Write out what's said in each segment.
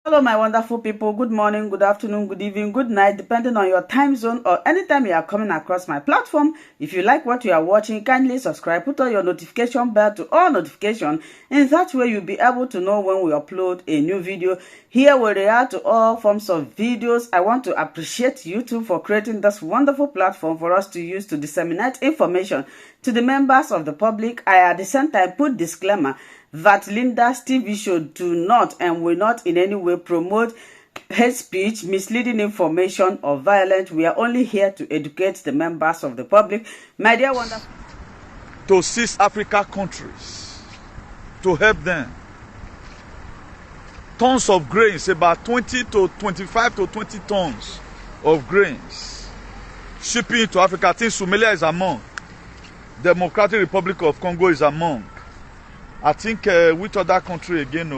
Hello, my wonderful people. Good morning, good afternoon, good evening, good night, depending on your time zone or anytime you are coming across my platform. If you like what you are watching, kindly subscribe, put on your notification bell to all notifications. In that way, you'll be able to know when we upload a new video. Here we react to all forms of videos. I want to appreciate YouTube for creating this wonderful platform for us to use to disseminate information to the members of the public. I at the same time put disclaimer that Linda's TV show do not and will not in any way promote hate speech, misleading information, or violence. We are only here to educate the members of the public. My dear wonderful. To 6 Africa countries to help them. Tons of grains, about 20 to 25 to 20 tons of grains. Shipping to Africa. I think Somalia is among. Democratic Republic of Congo is among. I think which other country again?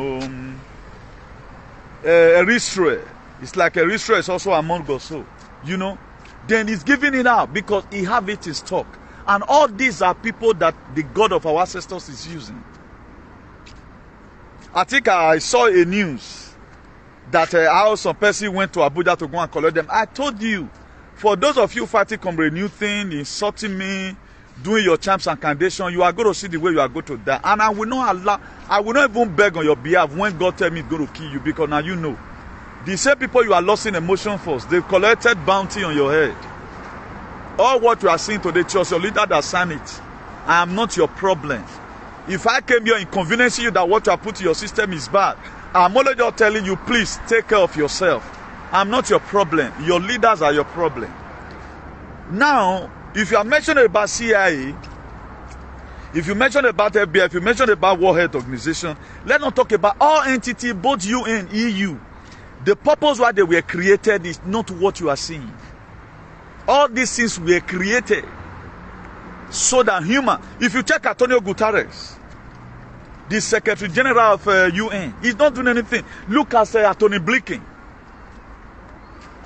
Rter. It's like Rter is also among us, so you know. Then he's giving it out because he have it in stock, and all these are people that the God of our ancestors is using. I think I saw a news that how some person went to Abuja to go and collect them. I told you, for those of you fighting a new thing, insulting me, doing your charms and condition, you are going to see the way you are going to die. And I will not allow, I will not even beg on your behalf when God tell me he's going to kill you, because now you know. The same people you are losing emotion for, they've collected bounty on your head. All what you are seeing today, trust your leader that signed it. I am not your problem. If I came here inconveniencing you that what you have put in your system is bad, I'm only just telling you, please take care of yourself. I'm not your problem. Your leaders are your problem. Now, if you are mentioning about CIA, if you mention about FBI, if you mention about World Health Organization, let's not talk about all entities, both UN, EU. The purpose why they were created is not what you are seeing. All these things were created so that human. If you check Antonio Guterres, the Secretary General of UN, he's not doing anything. Look at Anthony Blinken.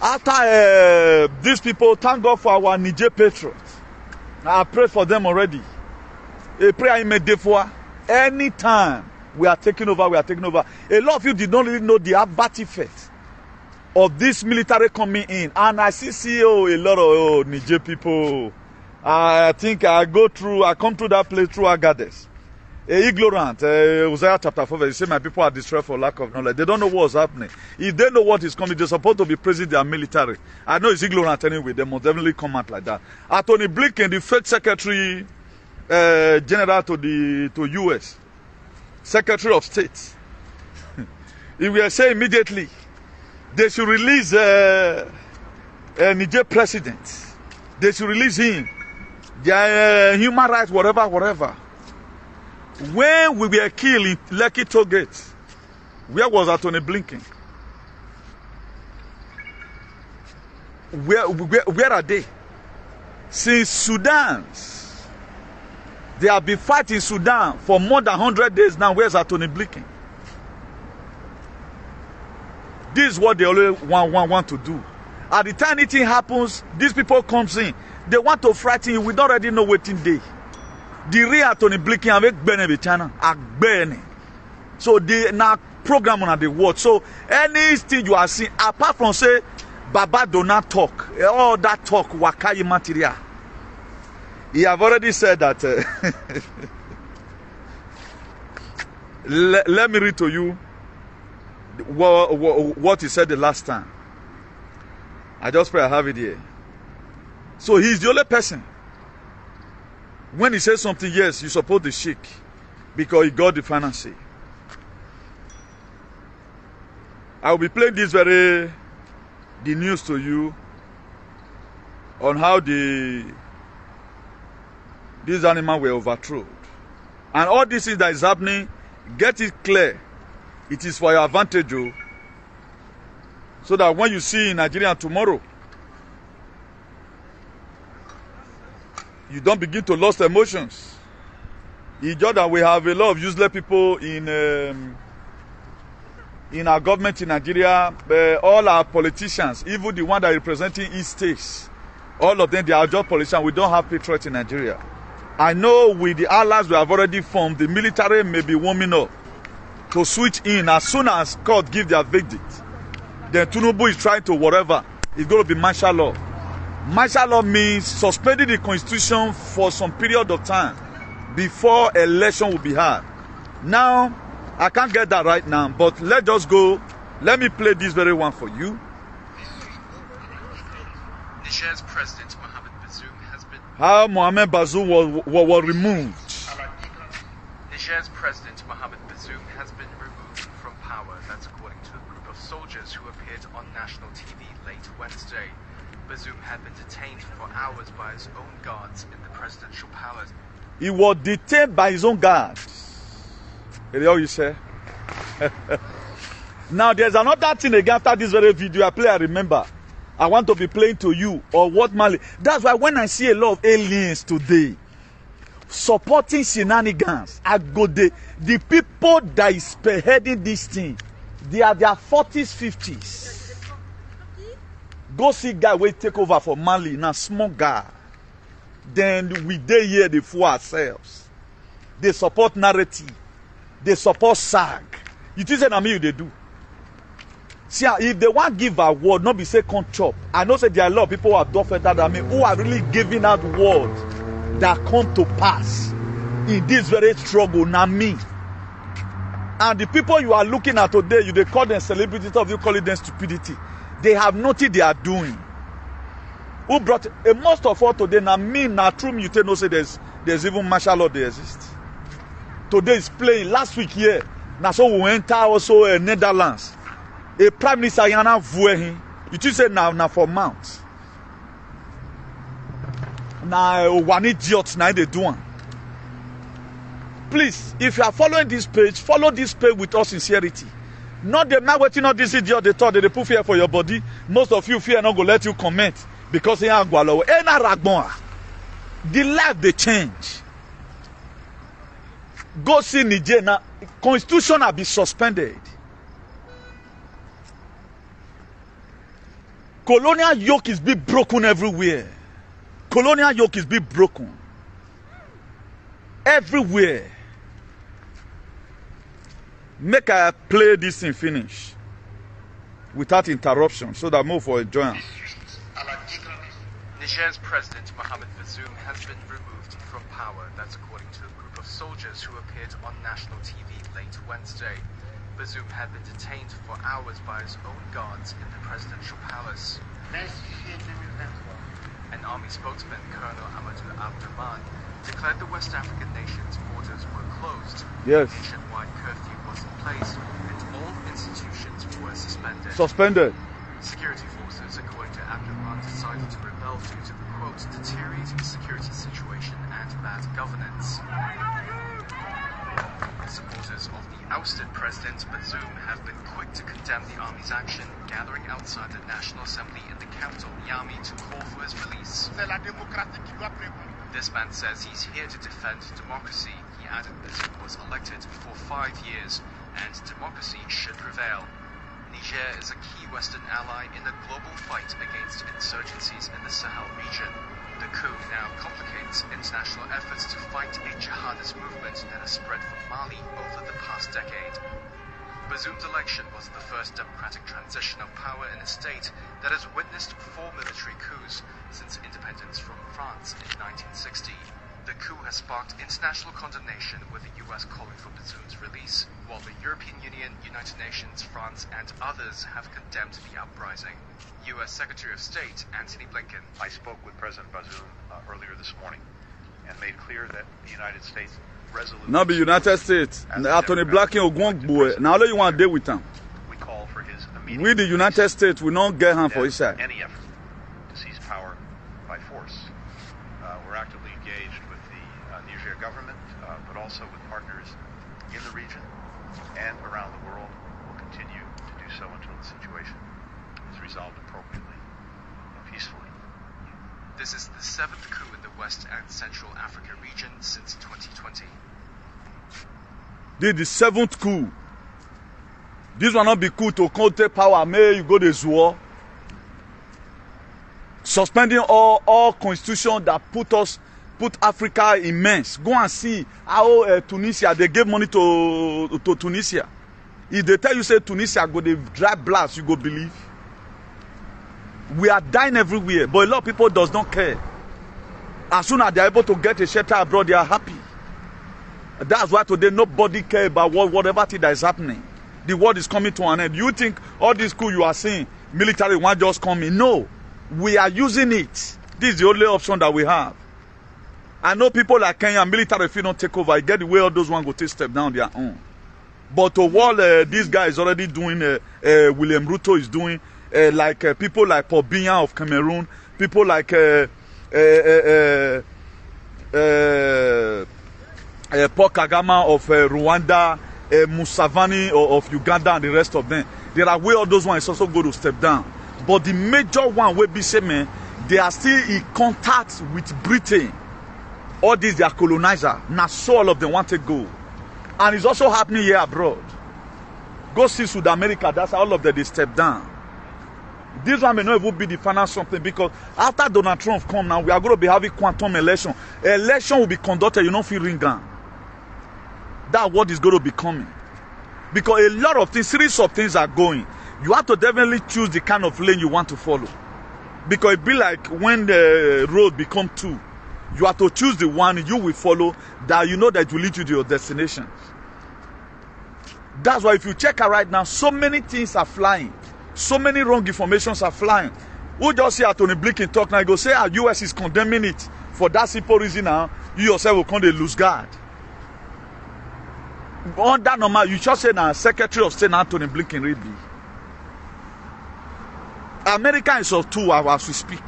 After these people, thank God for our Niger patriots. I pray for them already. A prayer immediate for anytime we are taking over, we are taking over. A lot of you did not really know the bad effect of this military coming in. And I see a lot of Niger people. I think I come through that place through Agadez. Ignorant, Hosea chapter 4, verse, say my people are destroyed for lack of knowledge. They don't know what's happening. If they know what is coming, they're supposed to be praising their military. I know it's ignorant anyway. They must definitely come out like that. Anthony Blinken, the Fed Secretary General to U.S., Secretary of State, he will say immediately they should release Niger president. They should release him. Their human rights, whatever. When we were killed in Lekki Toll Gate, where was Anthony Blinken? Where are they? Since Sudan, they have been fighting Sudan for more than 100 days now. Where's Anthony Blinken? This is what they always want to do. At the time anything happens, these people comes in. They want to frighten you. We don't already know what in day. The real Anthony Blinken avec Bene China Bene. So they now program on the word. So anything you are seeing, apart from say Baba do not talk, all that talk wakai material. He have already said that. Let me read to you what he said the last time. I just pray I have it here. So he's the only person. When he says something, yes, you support the sheik because he got the final say. I will be playing the news to you on how these animals were overthrown. And all this is that is happening, get it clear. It is for your advantage, so that when you see in Nigeria tomorrow, you don't begin to lose emotions. In Jordan, we have a lot of useless people in our government in Nigeria. All our politicians, even the one that are representing East States, all of them, they are just politicians. We don't have patriots in Nigeria. I know with the allies we have already formed, the military may be warming up. to switch in as soon as court give their verdict. Then Tinubu is trying to whatever. It's going to be martial law. Martial law means suspending the constitution for some period of time before election will be held. Now, I can't get that right now, but let's just go. Let me play this very one for you. Niger's president Mohamed Bazoum has been... How Mohamed Bazoum was removed. Niger's president Mohamed Bazoum has been removed from power. That's according to a group of soldiers who appeared on national TV late Wednesday. Bazoum had been detained for hours by his own guards in the presidential palace. He was detained by his own guards. Is that what you say? Now there's another thing again after this very video I play, I remember. I want to be playing to you or what Mali. That's why when I see a lot of aliens today supporting shenanigans, I go the people that is spearheading this thing, they are their 40s, 50s. Go see guy wey take over for Mali, now small guy. Then we dey here they fool ourselves. They support narrative. They support SAG. You think say na me they do? See, if they want give a word, not be say can't chop. I know say there are a lot of people who have done better than me, who are really giving out words that come to pass in this very struggle. Now me. And the people you are looking at today, they call them celebrities, of you calling them stupidity. They have nothing they are doing. Who brought most of all today? Now me, now true me, you tell no say there's even martial law they exist. Today is playing. Last week here, now so we enter also Netherlands. A prime minister yana Wher. You just say now for mount. Now one idiot now they do one. Please, if you are following this page, follow this page with all sincerity. Not the man waiting on this idiot they thought they put fear for your body. Most of you fear not go let you comment because they are gwalo. The life they change. Go see Niger now. Constitution have been suspended. Colonial yoke is being broken everywhere. Colonial yoke is being broken everywhere. Make I play this in finish without interruption so that more for enjoyment. Niger's president Mohamed Bazoum has been removed from power. That's according to a group of soldiers who appeared on national TV late Wednesday. Bazoum had been detained for hours by his own guards in the presidential palace. An army spokesman, Colonel Amadou Abdourahmane, declared the West African nation's borders were closed. Yes. A nationwide curfew was in place and all institutions were suspended. Security forces, according to Abdourahmane, decided to rebel due to the, quote, deteriorating security situation and bad governance. Supporters of the ousted President Bazoum have been quick to condemn the army's action, gathering outside the National Assembly in the capital, Niamey, to call for his release. This man says he's here to defend democracy. He added Bazoum was elected for 5 years and democracy should prevail. Niger is a key Western ally in the global fight against insurgencies in the Sahel region. The coup now complicates international efforts to fight a jihadist movement that has spread from Mali over the past decade. Bazoum's election was the first democratic transition of power in a state that has witnessed 4 military coups since independence from France in 1960. The coup has sparked international condemnation, with the US calling for Bazoum's release, while the European Union, United Nations, France, and others have condemned the uprising. US Secretary of State Antony Blinken. I spoke with President Bazoum earlier this morning and made clear that the United States resolutely... Not the United States. Anthony Blinken boy. Now all you want to deal with him. We call for his immediate... We the United States, we don't get him for his side. Any effort to seize power by force. We're actively engaged with the Niger government, but also with partners in the region and around the world. We'll continue to do so until the situation is resolved appropriately and peacefully. This is the 7th coup in the West and Central Africa region since 2020. This is the 7th coup. This will not be coup to come take power. May you go to war. Suspending all constitution that put Africa in mess. Go and see how Tunisia, they gave money to Tunisia. If they tell you, say, Tunisia go, they drive blast, you go believe. We are dying everywhere, but a lot of people does not care. As soon as they are able to get a shelter abroad, they are happy. That's why today nobody cares about whatever thing that is happening. The world is coming to an end. You think all this coup you are seeing, military one just coming? No, we are using it. This is the only option that we have. I know people like Kenya, military, if you don't take over, I get the way all those ones go take step down their own. But to what this guy is already doing, William Ruto is doing, people like Paul Biya of Cameroon, people like Paul Kagame of Rwanda, Museveni of Uganda, and the rest of them. There are way all those ones also go to step down. But the major one will be say, man, they are still in contact with Britain. All these, they are colonizer. Now, so all of them want to go. And it's also happening here abroad. Go see South America, that's how all of them, they step down. This one may not even be the final something, because after Donald Trump come now, we are going to be having quantum election. Election will be conducted, you don't feel ring gun. That's what is going to be coming. Because a lot of things, series of things are going. You have to definitely choose the kind of lane you want to follow. Because it be like when the road become two. You have to choose the one you will follow that you know that will lead you to your destination. That's why if you check out right now, so many things are flying. So many wrong informations are flying. Who just see Tony Blinken talk now, you go say our US is condemning it. For that simple reason now, you yourself will come to lose guard. On that normal, you just say now Secretary of State Tony Blinken read me. America is of 2 hours we speak.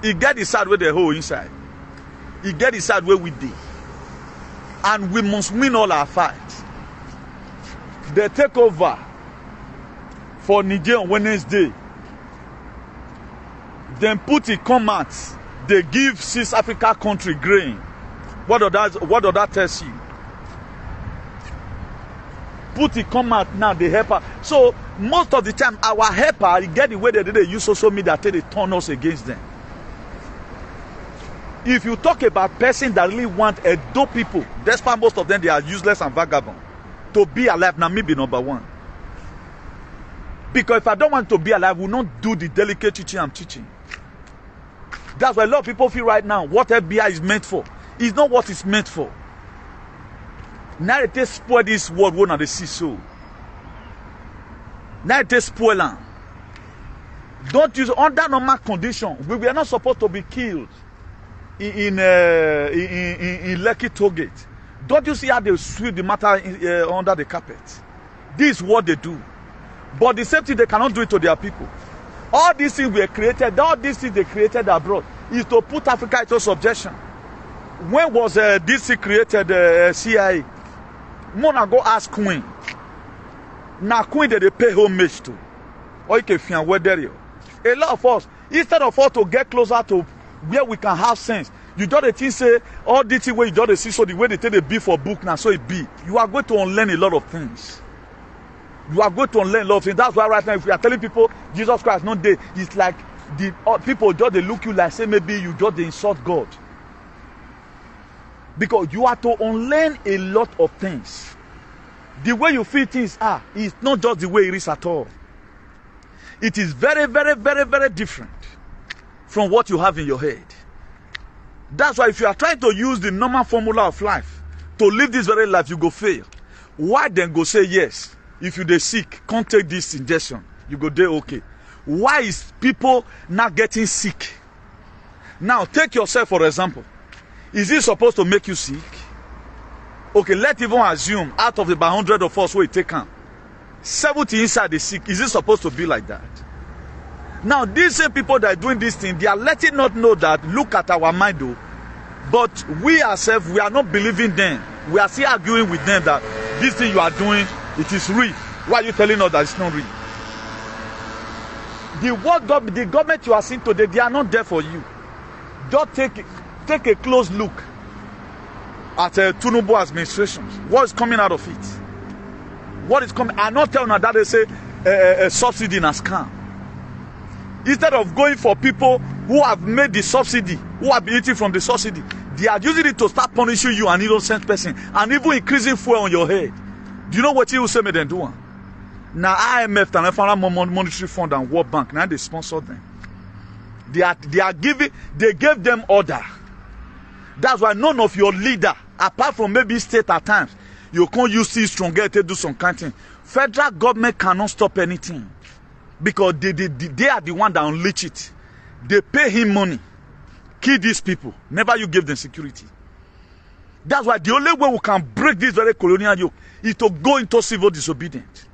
He get the side where the whole inside. He get the side where we did. And we must win all our fights. They take over for Niger on Wednesday. Then put in comments. They give 6 Africa country grain. What does that tell you? Put in comment now, they help her. So most of the time, our helper, you get the way they use social media till they turn us against them. If you talk about person that really want a dope people, despite most of them they are useless and vagabond, to be alive, now me be number 1. Because if I don't want to be alive, I will not do the delicate teaching I'm teaching. That's why a lot of people feel right now what FBI is meant for is not what it's meant for. Now they spoil this world one of the see so. Now they spoil them. Don't use under normal condition. We are not supposed to be killed in Lekki Tollgate. Don't you see how they sweep the matter under the carpet? This is what they do. But the same thing they cannot do it to their people. All these things were created, all these things they created abroad is to put Africa into subjection. When was this created CIA? Mona go ask Queen. Now Queen they pay homage to. Or you can find where there you. A lot of us, instead of us to get closer to where we can have sense, you don't think say all this way you don't see so the way they take the B for book now so it be. You are going to unlearn a lot of things. You are going to unlearn a lot of things. That's why right now if we are telling people Jesus Christ not there, it's like the people just they look you like say maybe you just they insult God. Because you have to unlearn a lot of things. The way you feel things are is not just the way it is at all. It is very, very, very, very different from what you have in your head. That's why if you are trying to use the normal formula of life to live this very life, you go fail. Why then go say yes? If you dey sick, can't take this injection, you go there okay. Why is people not getting sick? Now take yourself for example. Is it supposed to make you sick? Okay, let's even assume out of about 100 of us we take on 70 inside the sick. Is it supposed to be like that? Now these same people that are doing this thing, they are letting us know that look at our mind though. But we ourselves, we are not believing them. We are still arguing with them that this thing you are doing, it is real. Why are you telling us that it's not real? The government you are seeing today, they are not there for you. Just take a close look at Tinubu administration. What is coming out of it? What is coming? I'm not telling you that they say a subsidy in a scam. Instead of going for people who have made the subsidy, who have been eating from the subsidy, they are using it to start punishing you, an innocent person, and even increasing fuel on your head. Do you know what you say me then do? Now IMF and International Monetary Fund and World Bank, now they sponsor them. They gave them order. That's why none of your leader, apart from maybe state at times, you can't use C stronger to do some kind of thing. Federal government cannot stop anything. Because they are the one that unleash it. They pay him money. Kill these people. Never you give them security. That's why the only way we can break this very colonial yoke is to go into civil disobedience.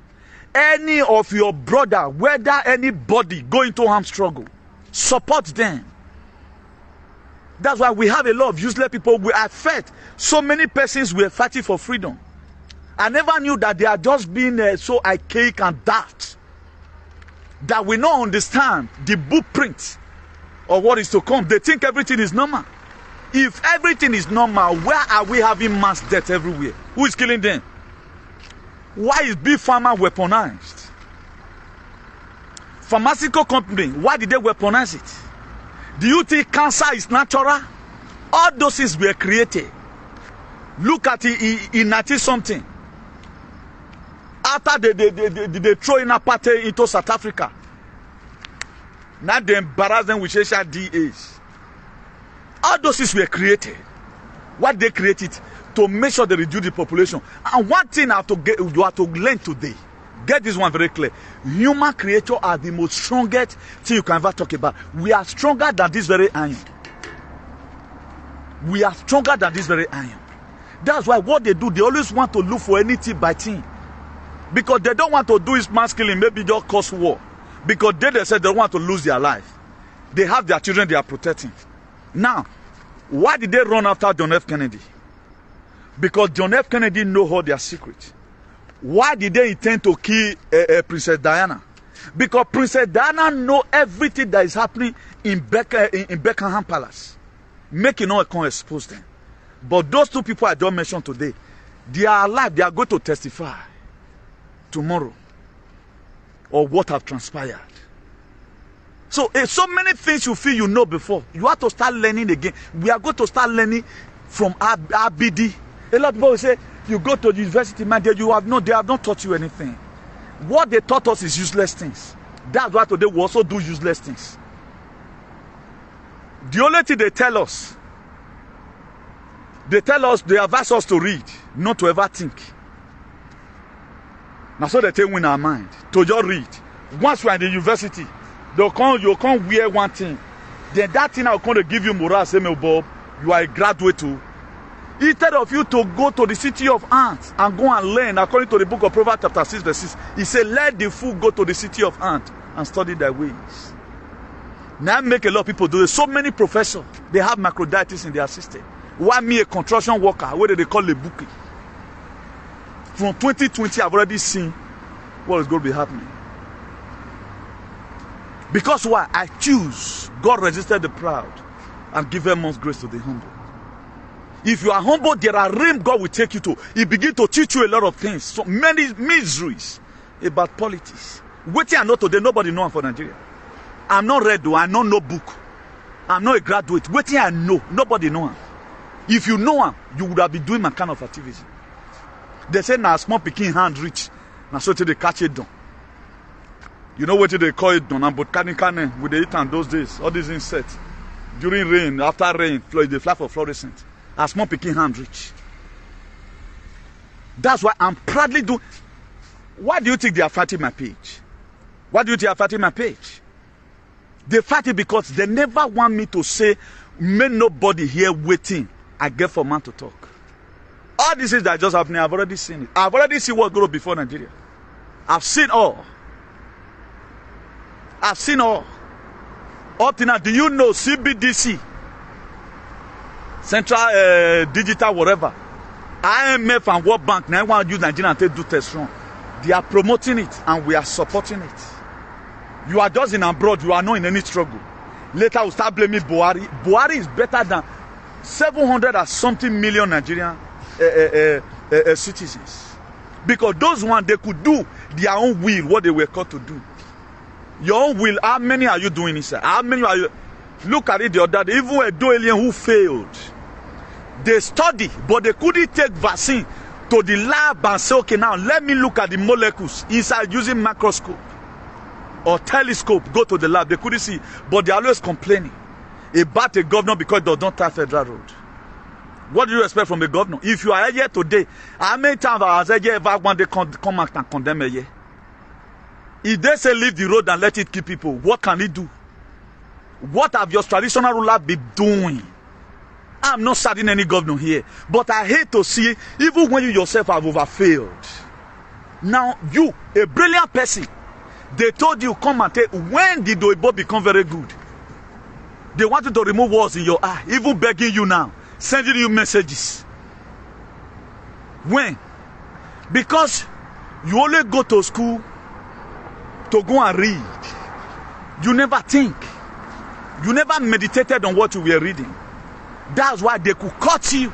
Any of your brother, whether anybody go into armed struggle, support them. That's why we have a lot of useless people. We are fed. So many persons were fighting for freedom. I never knew that they are just being so archaic and daft that we don't understand the blueprint of what is to come. They think everything is normal. If everything is normal, where are we having mass death everywhere? Who is killing them? Why is big pharma weaponized? Pharmaceutical company, why did they weaponize it? Do you think cancer is natural? All those things were created. Look at it in 90 something. After they throw in apartheid into South Africa, now they embarrass them with HRDAs. All those things were created. What they created to make sure they reduce the population. And one thing you have to learn today. Get this one very clear. Human creatures are the most strongest thing you can ever talk about. We are stronger than this very iron. We are stronger than this very iron. That's why what they do, they always want to look for anything by thing. Because they don't want to do is mass killing, maybe just cause war. Because they said they don't want to lose their life. They have their children they are protecting. Now, why did they run after John F. Kennedy? Because John F. Kennedy know all their secrets. Why did they intend to kill Princess Diana? Because Princess Diana know everything that is happening in Buckingham Palace. Making all can expose them. But those two people I just mentioned today, they are alive. They are going to testify tomorrow of what have transpired. So many things you feel you know before. You have to start learning again. We are going to start learning from RBD. A lot of people will say, you go to the university, man, they have not taught you anything. What they taught us is useless things. That's why today we also do useless things. The only thing they tell us, they advise us to read, not to ever think. Now so they take in our mind, to just read. Once we are in the university, you can't wear one thing. Then that thing will come to give you morale, say, Bob, you are a graduate too. Instead of you to go to the city of ants and go and learn, according to the book of Proverbs chapter 6 verse 6, he said, let the fool go to the city of ants and study their ways. Now make a lot of people do this. So many professors, they have microditis in their system. Why me, a construction worker, what they call a bookie? From 2020, I've already seen what is going to be happening. Because why? I choose. God resisted the proud and give most grace to the humble. If you are humble, there are realms God will take you to. He begins to teach you a lot of things. So many miseries about politics. Waiting I know today, nobody knows for Nigeria. I'm not read though, I know no book. I'm not a graduate. Waiting I know, nobody knows him. If you know him, you would have been doing my kind of activity. They say now small picking hand reach. Now so till they catch it down. You know what they call it down? But can with the eat and those days, all these insects. During rain, after rain, they fly for fluorescent. A small picking hand reach. That's why I'm proudly doing. Why do you think they are fighting my page? Why do you think they are fighting my page? They fight it because they never want me to say, may nobody here waiting. I get for man to talk. All this is that just happening, I've already seen it. I've already seen what goes before Nigeria. I've seen all. I've seen all. Up to now, do you know CBDC? Central Digital whatever. IMF and World Bank now want to use Nigeria and take do test run. They are promoting it and we are supporting it. You are just in abroad, you are not in any struggle. Later we'll start blaming Buhari. Buhari is better than 700 and something million Nigerian citizens. Because those ones, they could do their own will, what they were called to do. Your own will, how many are you doing inside? How many are you? Look at it the other day, even a alien who failed. They study, but they couldn't take vaccine to the lab and say, okay, now let me look at the molecules inside using microscope or telescope. Go to the lab. They couldn't see, but they're always complaining about a governor because they don't have federal road. What do you expect from a governor? If you are here today, how many times has I ever want to come out and condemn a year? If they say leave the road and let it kill people, what can it do? What have your traditional rulers been doing? I'm not citing any governor here, but I hate to see, even when you yourself have overfailed. Now, you, a brilliant person, they told you, come and tell, when did Oibo become very good? They wanted to remove walls in your eye, even begging you now, sending you messages. When? Because you only go to school to go and read. You never think. You never meditated on what you were reading. That's why they could cut you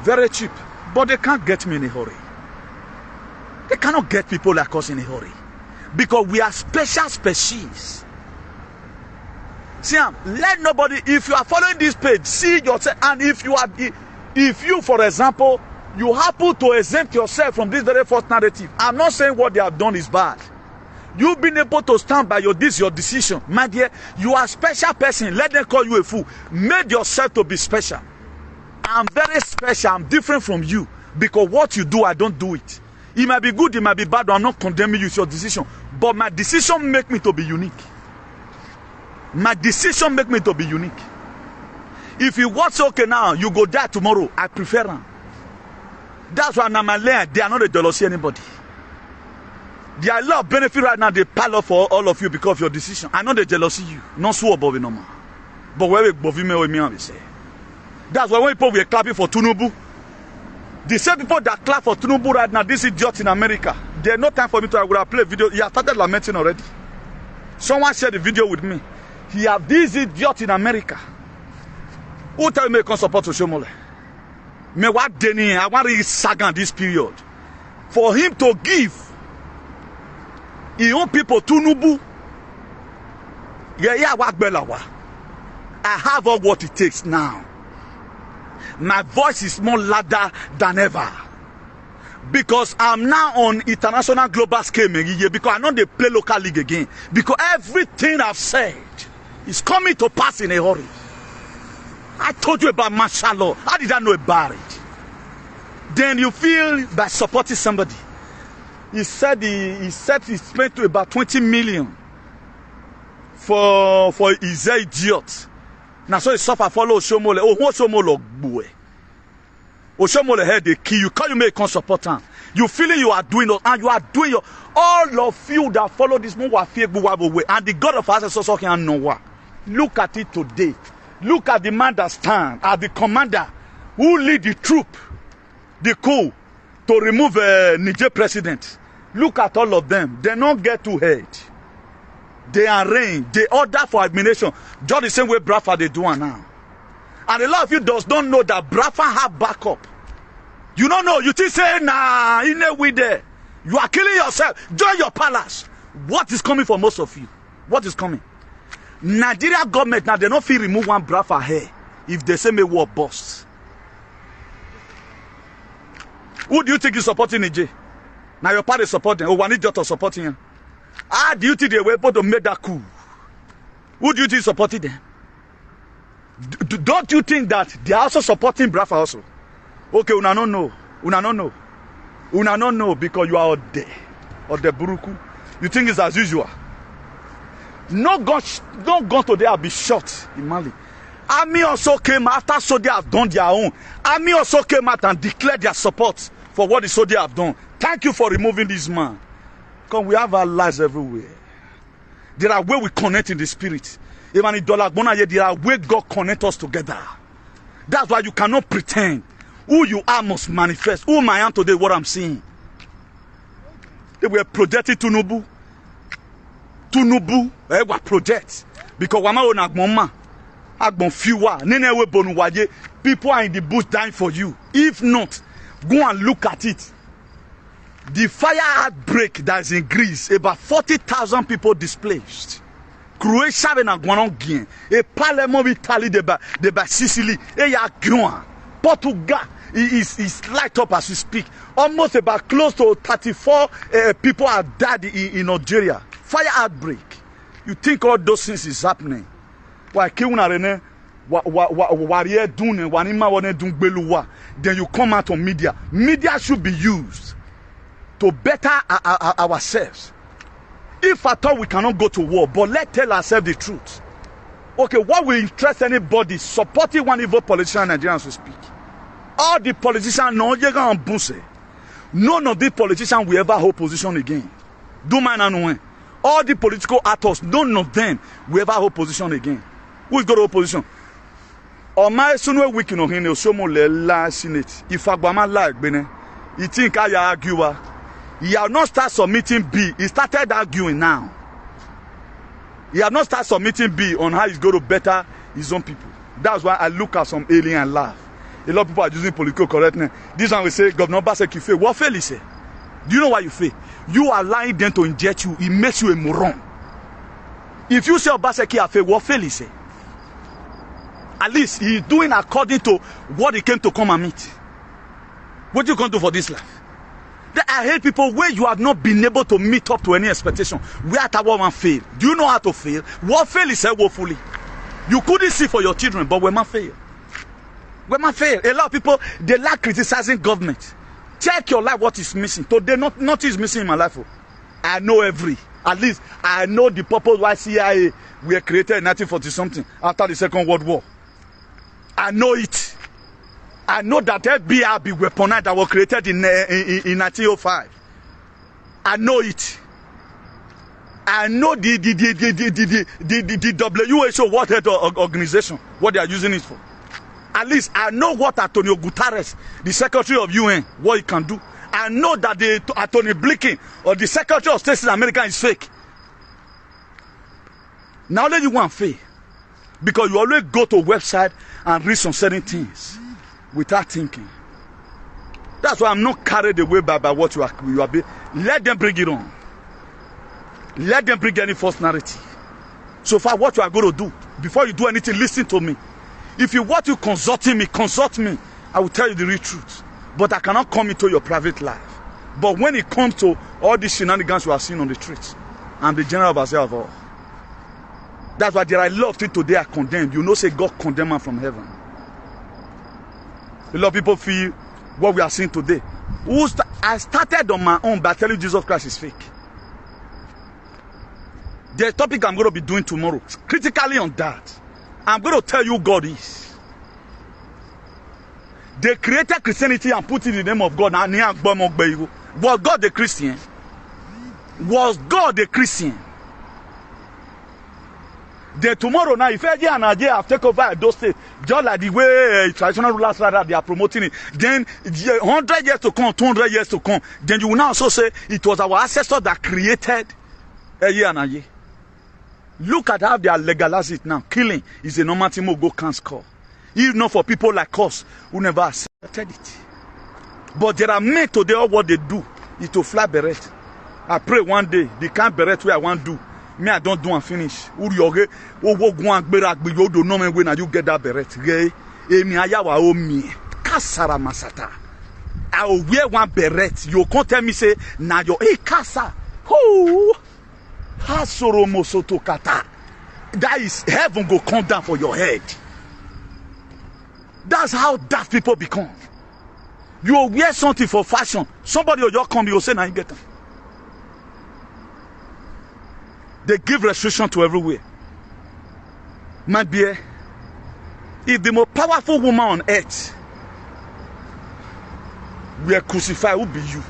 very cheap. But they can't get me in a hurry. They cannot get people like us in a hurry. Because we are special species. See, let nobody, if you are following this page, see yourself. And if you, for example, you happen to exempt yourself from this very false narrative. I'm not saying what they have done is bad. You've been able to stand by your decision. My dear, you are a special person. Let them call you a fool. Make yourself to be special. I'm very special. I'm different from you. Because what you do, I don't do it. It might be good, it might be bad. I'm not condemning you. It's your decision. But my decision make me to be unique. My decision make me to be unique. If you watch okay now, you go die tomorrow. I prefer them. That's why I'm a they are not a jealousy anybody. There are a lot of benefit right now. They pile up for all of you because of your decision. I know they jealousy you. Not so above it no more. But where we above me, say. That's why when people were clapping for Tinubu, the same people that clap for Tinubu right now, this idiot in America, there's no time for me to. I would have played video. He has started lamenting already. Someone shared the video with me. He have this idiot in America. Who tell me can support Oshomole? Me what Denny? I want to saga this period for him to give. His own people Tinubu. Yeah, what Belawa. I have all what it takes now. My voice is more louder than ever. Because I'm now on international global scale, because I know they play local league again. Because everything I've said is coming to pass in a hurry. I told you about martial law. How did I know about it? Then you feel by supporting somebody. He said he spent to about 20 million for his idiot. Now so he suffer follow Oshomole. Oh, what Oshomole boy? Oshomole had the key. You can't make a support him. You feeling you are doing it, and you are doing your all of you that follow this move and the God of SH0CKING know what. Look at it today. Look at the man that stand as the commander who lead the troop, the coup to remove Niger president. Look at all of them. They don't get too head. They arrange. They order for admiration. Just the same way Brafa they do now. And a lot of you does not know that Brafa have backup. You don't know. You think say nah, in a way there. You are killing yourself. Join your palace. What is coming for most of you? What is coming? Nigeria government now they don't feel remove one Brafa hair if they say me war boss. Who do you think is supporting Niger? Now your party supporting. Oh, one idiot supporting him. How do you think they were able to make that coup? Who do you think supported them? Don't you think that they are also supporting Brafa also? Okay, una no know. Una no know. Una no know because you are out there. Or the Buruku. You think it's as usual. No gun today will be shot in Mali. Army also came after Saudi have done their own. Army also came out and declared their support for what the Saudi have done. Thank you for removing this man. Because we have our lives everywhere. There are ways we connect in the spirit. Even in Dollar Bona, there are ways God connect us together. That's why you cannot pretend. Who you are must manifest. Who I am today, what I'm seeing. They were projecting Tinubu. Tinubu, they were project. Because Wama Onagbonma, Agbon Fiwa, Nenewe Bonuwaye, people are in the bush dying for you. If not, go and look at it. The fire outbreak that is in Greece, about 40,000 people displaced. Croatia and Guanongien, a Parliament Italy, de Sicily, Portugal, is light up as we speak. Almost about close to 34 people have died in Nigeria. Fire outbreak. You think all those things is happening? Why then you come out on media. Media should be used to better ourselves. If at all we cannot go to war, but let's tell ourselves the truth. Okay, what will interest anybody supporting one evil politician in Nigeria as we speak? All the politicians, none of the politicians will ever hold position again. Do man and when. All the political actors, none of them will ever hold position again. Who's got opposition? On my son, we can know so more la Senate. If Agbama like Bene, he think I argue. He have not started submitting B. He started arguing now. He have not started submitting B on how he's going to better his own people. That's why I look at some alien and laugh. A lot of people are using political correctness. This one will say, Governor Basek, you fail. What fail he say? Do you know why you fail? You are allowing them to inject you. It makes you a moron. If you say Obaseki have failed, what fail he say? At least he is doing according to what he came to come and meet. What do you come to for this life? I hate people where you have not been able to meet up to any expectation. Where that woman fail. Do you know how to fail? What fail is said woefully. You couldn't see for your children, but when man fail. When man fail, a lot of people, they like criticizing government. Check your life, what is missing. Today, not is missing in my life. I know at least I know the purpose why CIA were created in 1940-something after the Second World War. I know it. I know that FBI be weaponized that was created in 1905. I know it. I know the WHO World Health Organization, what they are using it for. At least I know what Antonio Guterres, the Secretary of UN, what he can do. I know that the Anthony Blinken or the Secretary of State in America is fake. Now let you want fail. Because you always go to a website and read some certain things without thinking. That's why I'm not carried away by what you are being. Let them bring it on. Let them bring any false narrative. So far, what you are going to do, before you do anything, listen to me. If you want to consult me, I will tell you the real truth. But I cannot come into your private life. But when it comes to all these shenanigans you are seeing on the streets, I'm the general overseer of all. That's why there are a lot of things today are condemned. You know, say God condemn man from heaven. A lot of people feel what we are seeing today. I started on my own by telling Jesus Christ is fake. The topic I'm going to be doing tomorrow, critically on that, I'm going to tell you God is. They created Christianity and put it in the name of God. Was God the Christian? Was God the Christian? Then tomorrow now, if Nigeria and Nigeria have taken over those states, just like the way traditional rulers rather they are promoting it, then 100 years to come, 200 years to come, then you will now also say it was our ancestors that created Nigeria and Nigeria. Look at how they are legalized it now. Killing is a normal thing go can't score. Even not for people like us who never accepted it. But there are men today, all what they do is to fly beret. I pray one day, they can't beret where I want to do. Me, I don't do and finish. You get that beret. I will wear one beret. You can't tell me, say, now you're a casa. That is heaven go come down for your head. That's how daft people become. You will wear something for fashion. Somebody will just come, you will say, now you get them. They give restriction to everywhere. My dear, if the most powerful woman on earth were crucified, who be you?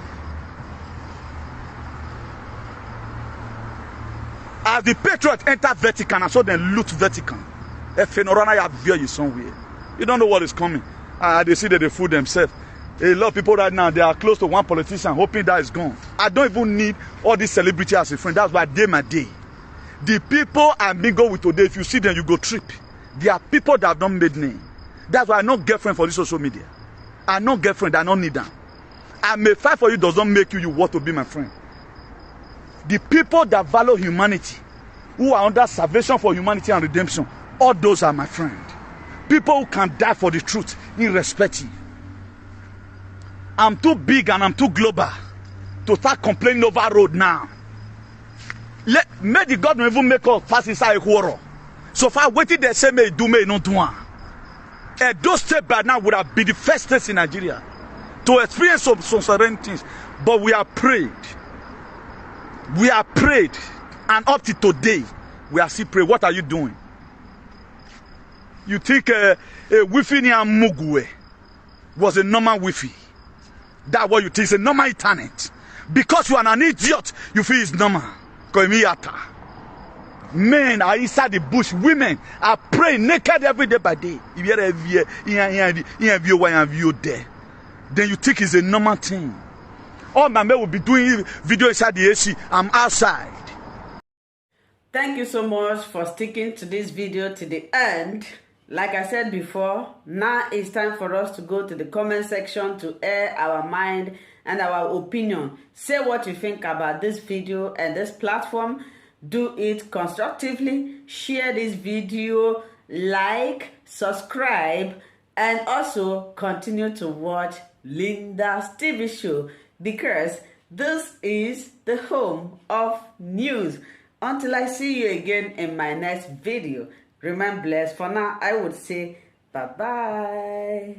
As the patriot enter Vatican, and so then loot Vatican. If you have you somewhere, you don't know what is coming. They see that they fool themselves. A lot of people right now, they are close to one politician, hoping that is gone. I don't even need all these celebrities as a friend. That's why day my day. The people I mingle with today, if you see them, you go trip. They are people that have not made name. That's why I no girlfriend for this social media. I no girlfriend, I don't need them. I may fight for you, does not make you want to be my friend. The people that value humanity, who are under salvation for humanity and redemption, all those are my friend. People who can die for the truth, irrespective. I'm too big and I'm too global to start complaining over road now. May the government even make us pass inside a quarrel. So far, waiting they say may do, may not do. Those states by now would have been the first states in Nigeria to experience some certain things. But we have prayed. We have prayed. And up to today, we are still praying. What are you doing? You think a Wi-Fi near Mugwe was a normal Wi-Fi? That's what you think. It's a normal internet. Because you are an idiot, you feel it's normal. Men are inside the bush. Women are praying naked every day by day. If you there, then you think it's a normal thing. All my men will be doing video inside the AC. I'm outside. Thank you so much for sticking to this video to the end. Like I said before, now it's time for us to go to the comment section to air our mind and our opinion. Say what you think about this video and this platform. Do it constructively. Share this video, like, subscribe, and also continue to watch Linda's TV show, because this is the home of news. Until I see you again in my next video, remain blessed. For now, I would say bye-bye.